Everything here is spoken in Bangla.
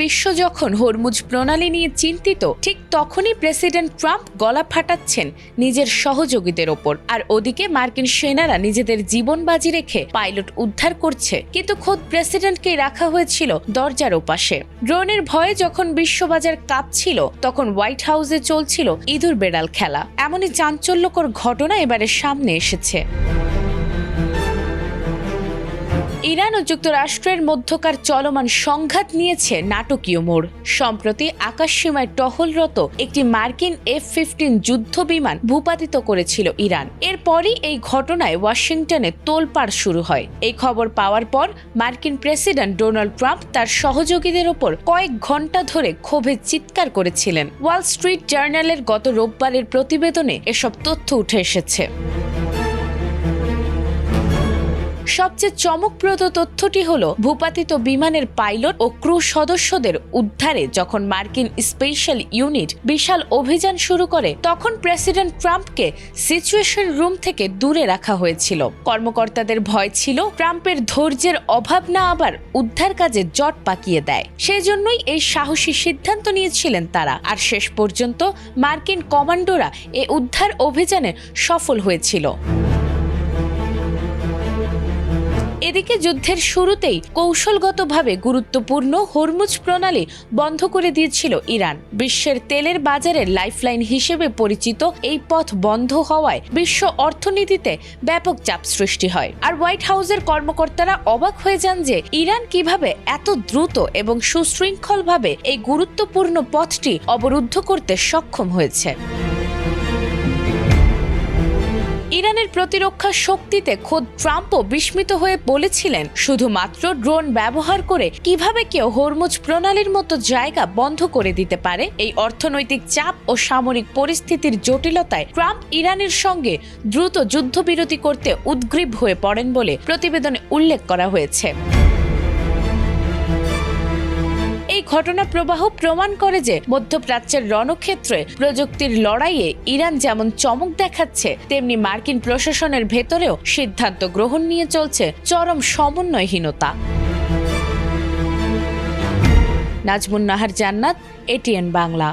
বিশ্ব যখন হরমুজ প্রণালী নিয়ে চিন্তিত, ঠিক তখনই প্রেসিডেন্ট ট্রাম্প গলা ফাটাচ্ছেন নিজের সহযোগীদের ওপর। আর ওদিকে মার্কিন সেনারা নিজেদের জীবন বাজি রেখে পাইলট উদ্ধার করছে, কিন্তু খোদ প্রেসিডেন্টকেই রাখা হয়েছিল দরজার ওপাশে। ড্রোনের ভয়ে যখন বিশ্ববাজার কাঁপছিল, তখন হোয়াইট হাউসে চলছিল ইঁদুর বেড়াল খেলা। এমনই চাঞ্চল্যকর ঘটনা এবারে সামনে এসেছে। ইরান ও যুক্তরাষ্ট্রের মধ্যকার চলমান সংঘাত নিয়েছে নাটকীয় মোড়। সম্প্রতি আকাশসীমায় টহলরত একটি মার্কিন F-15 যুদ্ধ বিমান ভূপাতিত করেছিল ইরান। এরপরই এই ঘটনায় ওয়াশিংটনে তোলপাড় শুরু হয়। এই খবর পাওয়ার পর মার্কিন প্রেসিডেন্ট ডোনাল্ড ট্রাম্প তার সহযোগীদের ওপর কয়েক ঘন্টা ধরে ক্ষোভে চিৎকার করেছিলেন। ওয়াল স্ট্রিট জার্নালের গত রোববারের প্রতিবেদনে এসব তথ্য উঠে এসেছে। সবচেয়ে চমকপ্রদ তথ্যটি হল, ভূপাতিত বিমানের পাইলট ও ক্রু সদস্যদের উদ্ধারে যখন মার্কিন স্পেশাল ইউনিট বিশাল অভিযান শুরু করে, তখন প্রেসিডেন্ট ট্রাম্পকে সিচুয়েশন রুম থেকে দূরে রাখা হয়েছিল। কর্মকর্তাদের ভয় ছিল ট্রাম্পের ধৈর্যের অভাব না আবার উদ্ধার কাজে জট পাকিয়ে দেয়। সেজন্যই এই সাহসী সিদ্ধান্ত নিয়েছিলেন তারা। আর শেষ পর্যন্ত মার্কিন কমান্ডোরা এ উদ্ধার অভিযানে সফল হয়েছিল। এদিকে যুদ্ধের শুরুতেই কৌশলগতভাবে গুরুত্বপূর্ণ হরমুজ প্রণালী বন্ধ করে দিয়েছিল ইরান। বিশ্বের তেলের বাজারের লাইফলাইন হিসেবে পরিচিত এই পথ বন্ধ হওয়ায় বিশ্ব অর্থনীতিতে ব্যাপক চাপ সৃষ্টি হয়। আর হোয়াইট হাউসের কর্মকর্তারা অবাক হয়ে যান যে ইরান কিভাবে এত দ্রুত এবং সুশৃঙ্খলভাবে এই গুরুত্বপূর্ণ পথটি অবরুদ্ধ করতে সক্ষম হয়েছে। ইরানের প্রতিরক্ষা শক্তিতে খোদ ট্রাম্পও বিস্মিত হয়ে বলেছিলেন, শুধুমাত্র ড্রোন ব্যবহার করে কিভাবে কেউ হরমুজ প্রণালীর মতো জায়গা বন্ধ করে দিতে পারে। এই অর্থনৈতিক চাপ ও সামরিক পরিস্থিতির জটিলতায় ট্রাম্প ইরানের সঙ্গে দ্রুত যুদ্ধবিরতি করতে উদ্গ্রীব হয়ে পড়েন বলে প্রতিবেদনে উল্লেখ করা হয়েছে। এই ঘটনা প্রবাহ প্রমাণ করে যে মধ্যপ্রাচ্যের রণক্ষেত্রে প্রযুক্তির লড়াইয়ে ইরান যেমন চমক দেখাচ্ছে, তেমনি মার্কিন প্রশাসনের ভেতরেও সিদ্ধান্ত গ্রহণ নিয়ে চলছে চরম সমন্বয়হীনতা। নাজমুন নাহার জান্নাত, ATN বাংলা।